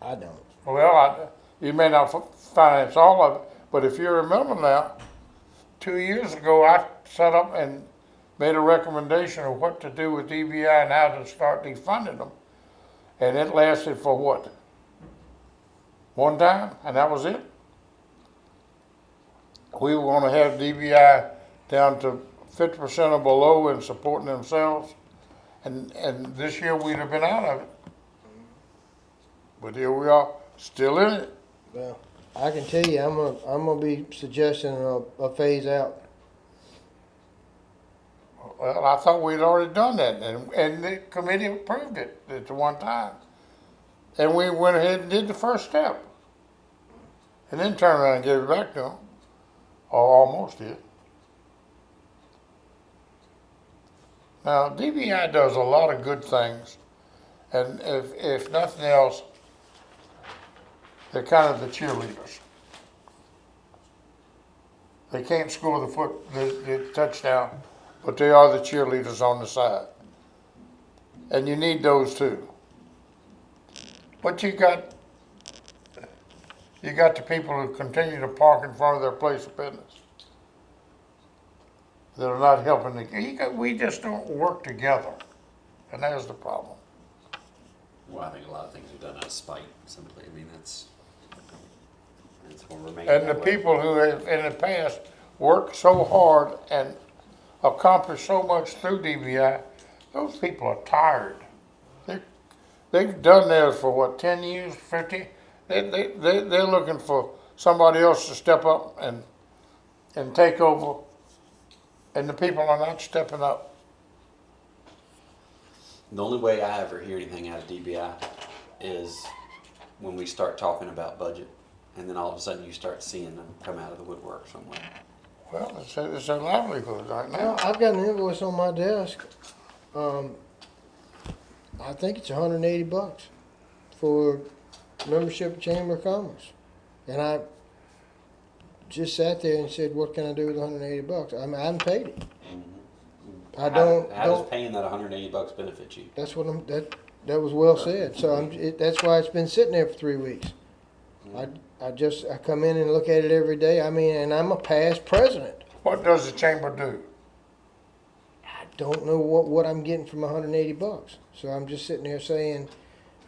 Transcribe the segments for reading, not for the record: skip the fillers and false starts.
I don't. Well, you may not finance all of it, but if you remember now, 2 years ago, I set up and made a recommendation of what to do with DBI and how to start defunding them. And it lasted for what? One time, and that was it. We were going to have DBI down to 50% or below and supporting themselves. And this year we'd have been out of it. But here we are, still in it. Well, I can tell you, I'm gonna be suggesting a phase out. Well, I thought we'd already done that, and the committee approved it at the one time. And we went ahead and did the first step. And then turned around and gave it back to them. Or almost did. Now, DBI does a lot of good things. And if nothing else, they're kind of the cheerleaders. They can't score the touchdown, but they are the cheerleaders on the side. And you need those too. But you got the people who continue to park in front of their place of business that are not helping we just don't work together. And that's the problem. Well, I think a lot of things are done out of spite, simply. I mean, that's what we're making. And the people who have in the past worked so hard and accomplished so much through DBI, those people are tired. They've done theirs for what, 10 years, 50? They're looking for somebody else to step up and take over, and the people are not stepping up. The only way I ever hear anything out of DBI is when we start talking about budget, and then all of a sudden you start seeing them come out of the woodwork somewhere. Well, it's a livelihood right Well, now. I've got an invoice on my desk. I think it's $180 for membership of Chamber of Commerce, and I just sat there and said, "What can I do with $180?" I mean, I haven't paid it. I don't. How does paying that $180 benefit you? That's what I'm. That was well said. So that's why it's been sitting there for 3 weeks. I come in and look at it every day. I mean, and I'm a past president. What does the chamber do? I don't know what I'm getting from $180. So I'm just sitting there saying,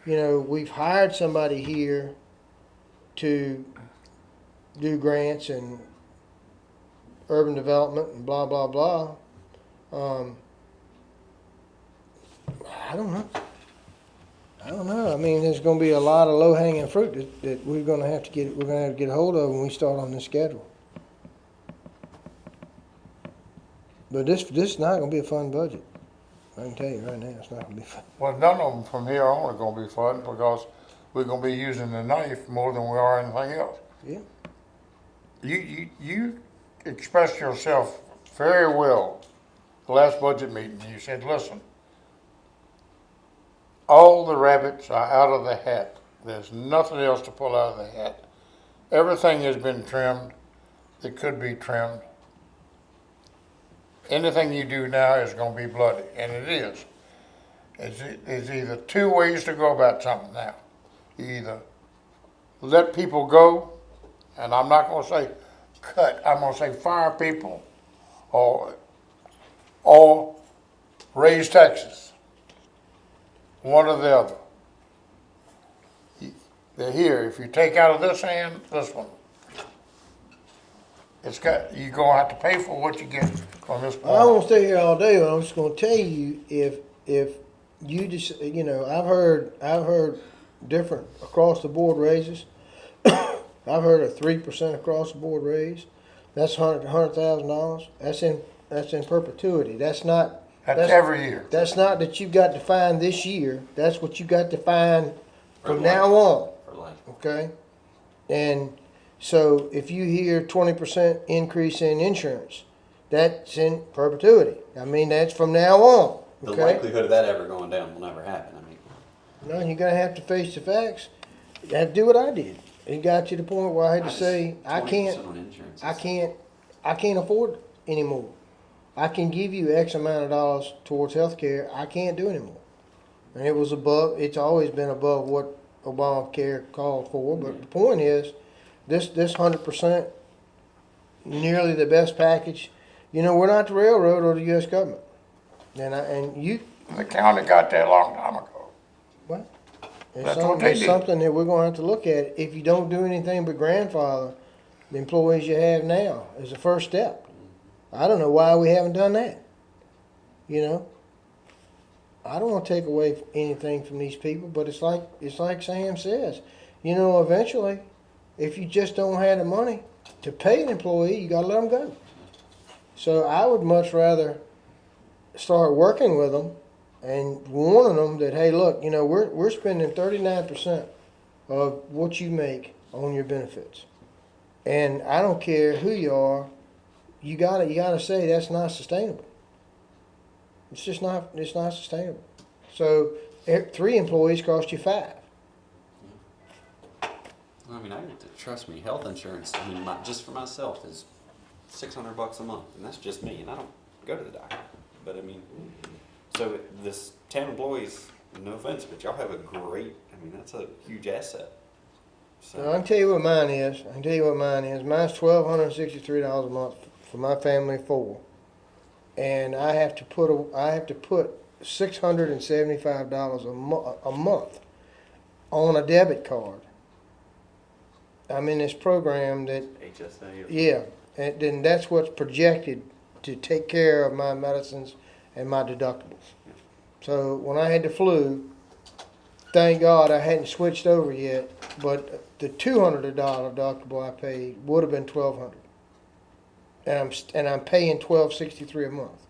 we've hired somebody here to do grants and urban development and blah blah blah. I don't know. I mean, there's going to be a lot of low-hanging fruit that we're going to have to get a hold of when we start on this schedule. But this is not going to be a fun budget. I can tell you right now, it's not going to be fun. Well, none of them from here on are going to be fun because we're going to be using the knife more than we are anything else. Yeah. You expressed yourself very well the last budget meeting. You said, listen, all the rabbits are out of the hat. There's nothing else to pull out of the hat. Everything has been trimmed that could be trimmed. Anything you do now is going to be bloody, and it is. It's either two ways to go about something now. You either let people go, and I'm not going to say cut, I'm going to say fire people, or raise taxes. One or the other. They're here. If you take out of this hand, this one, you're going to have to pay for what you get from this point. I won't stay here all day, but I'm just going to tell you if you just I've heard different across the board raises. I've heard a 3% across the board raise. That's $100,000. That's in perpetuity. That's every year. That's not that you've got to find this year. That's what you got to find from now on. For life. Okay, and so if you hear 20% increase in insurance, that's in perpetuity. I mean, that's from now on. The Okay? likelihood of that ever going down will never happen. I mean, No, you're gonna have to face the facts. You have to do what I did. It got to the point where I had to say, I 20% on insurance. I can't afford anymore. I can give you X amount of dollars towards health care. I can't do anymore. And it's always been above what Obamacare called for. But the point is, this 100% nearly the best package. You know, we're not the railroad or the U.S. government, and you. The county got that a long time ago. What? That's what they It's did. something that we're going to have to look at. If you don't do anything but grandfather the employees you have now as a first step. I don't know why we haven't done that. You know, I don't want to take away anything from these people, but it's like Sam says. You know, eventually, if you just don't have the money to pay an employee, you got to let them go. So I would much rather start working with them and warning them that, hey, look, you know, we're spending 39% of what you make on your benefits, and I don't care who you are. You gotta say that's not sustainable. It's just not. It's not sustainable. So 3 employees cost you 5. I mean, trust me, health insurance, I mean, just for myself is $600 a month, and that's just me, and I don't go to the doctor. But I mean, so this 10 employees, no offense, but y'all have a great, I mean, that's a huge asset. So, Now, I can tell you what mine is. Mine's $1,263 a month for my family of 4, and I have to put $675 a month on a debit card. I'm in this program that, HSA. yeah, and then that's what's projected to take care of my medicines and my deductibles. So when I had the flu, thank God I hadn't switched over yet, but the $200 deductible I paid would have been $1,200, and I'm paying $1,263 a month,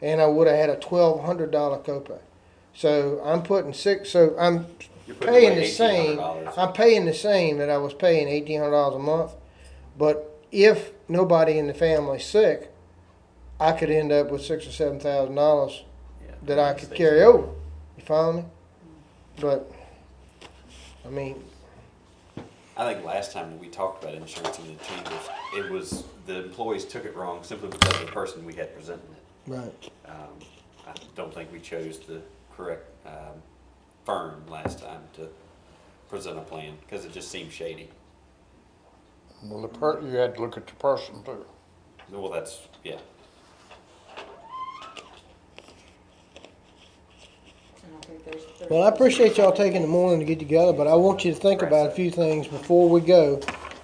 and I would have had a $1,200 copay. So I'm putting So I'm You're putting paying away the same. $1,800. I'm paying the same that I was paying $1,800 a month, but if nobody in the family's sick, I could end up with $6,000 or $7,000 Yeah, that I could carry over. You follow me? But I mean, I think last time when we talked about insurance in the chambers, it was the employees took it wrong simply because of the person we had presenting it. right. I don't think we chose the correct firm last time to present a plan because it just seemed shady. Well, you had to look at the person too. Well, that's, yeah. Well, I appreciate y'all taking the morning to get together, but I want you to think about a few things before we go.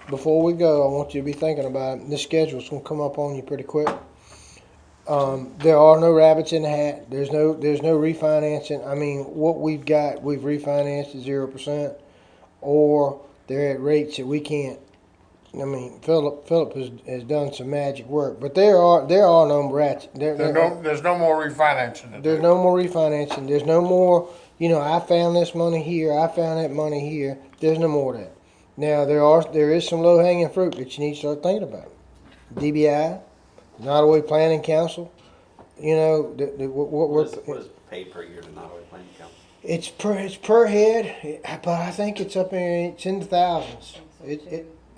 Before we go, I want you to be thinking about it. This schedule's gonna come up on you pretty quick. There are no rabbits in the hat. There's no refinancing. I mean, what we've got, we've refinanced at 0%, or they're at rates that we can't. I mean, Philip has done some magic work, but there are no rats. There's no more refinancing to There's do. no more refinancing. There's no more, you know, I found this money here, I found that money here. There's no more of that. Now, there is some low-hanging fruit that you need to start thinking about. DBI, Nottaway Planning Council, you know, What is paid per year to Nottaway Planning Council? it's per head, but I think it's in the thousands.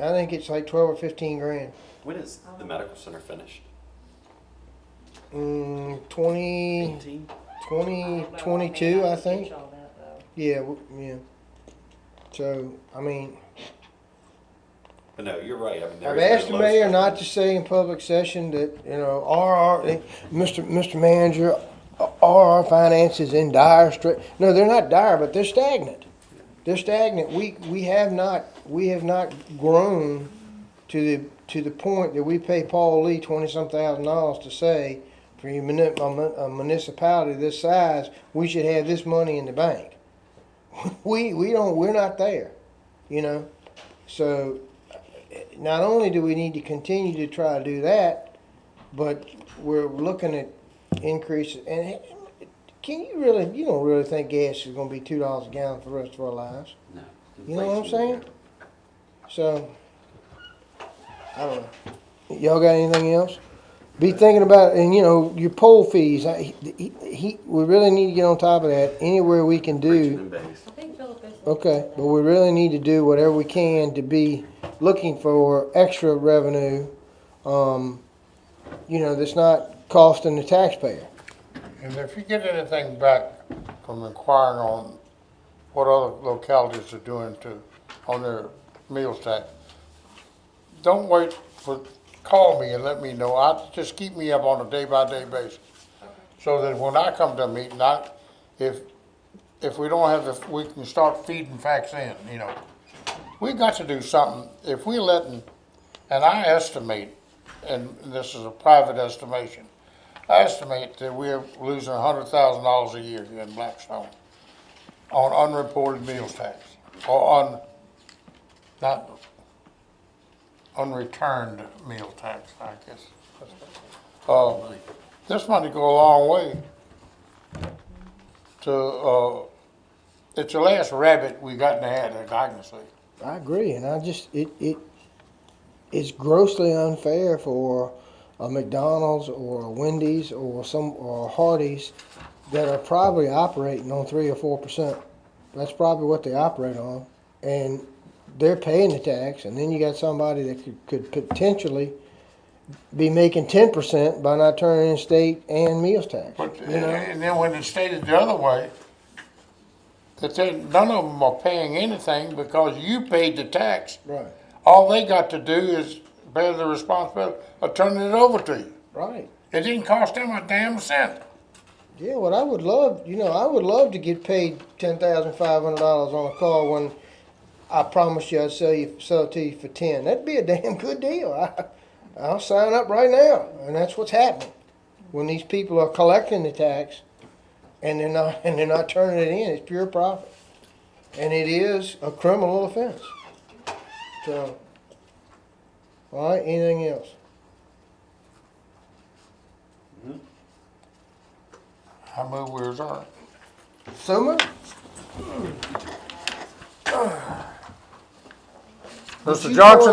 I think it's like 12 or 15 grand. When is the medical center finished? 20, 18? 2022, I think. Yeah, yeah. So, I mean, But no, you're right. I mean, there I've is no asked the low mayor stuff. not to say in public session that, you know, Mr. Manager, are our finances in dire straits? No, they're not dire, but they're stagnant. They're stagnant. We have not grown to the point that we pay Paul Lee $20-some thousand to say for a municipality this size, we should have this money in the bank. We're not there, you know. So not only do we need to continue to try to do that, but we're looking at increases. And you don't really think gas is going to be $2 a gallon for the rest of our lives? No. You know what I'm Inflation. saying? So, I don't know. Y'all got anything else? Be thinking about, and you know, your poll fees. We really need to get on top of that. Anywhere we can Richmond do. and Bays. I think Philip is. Okay, but we really need to do whatever we can to be looking for extra revenue. You know, that's not costing the taxpayer. And if you get anything back from inquiring on what other localities are doing on their meals tax. Don't wait call me and let me know. Just keep me up on a day-by-day basis. So that when I come to a meeting, if we don't have we can start feeding facts in, We got to do something. If we letting, and I estimate, and this is a private estimation, I estimate that we're losing $100,000 a year here in Blackstone on unreported meals tax, or not unreturned meal tax, I guess. Money. This money go a long way to, it's the last rabbit we got in the hat, as I can say. I agree, and it's grossly unfair for a McDonald's or a Wendy's or a Hardee's that are probably operating on 3 or 4%. That's probably what they operate on, and they're paying the tax. And then you got somebody that could potentially be making 10% by not turning in state and meals tax. But, and then when it's stated the other way, that none of them are paying anything because you paid the tax. Right. All they got to do is bear the responsibility of turning it over to you. Right. It didn't cost them a damn cent. Yeah, what I would love, I would love to get paid $10,500 on a car when I promised you I'd sell it to you for 10. That'd be a damn good deal. I'll sign up right now, and that's what's happening. When these people are collecting the tax, and they're not turning it in, it's pure profit, and it is a criminal offense. So, all right, anything else? I move we resign. So much. Mr. Johnson?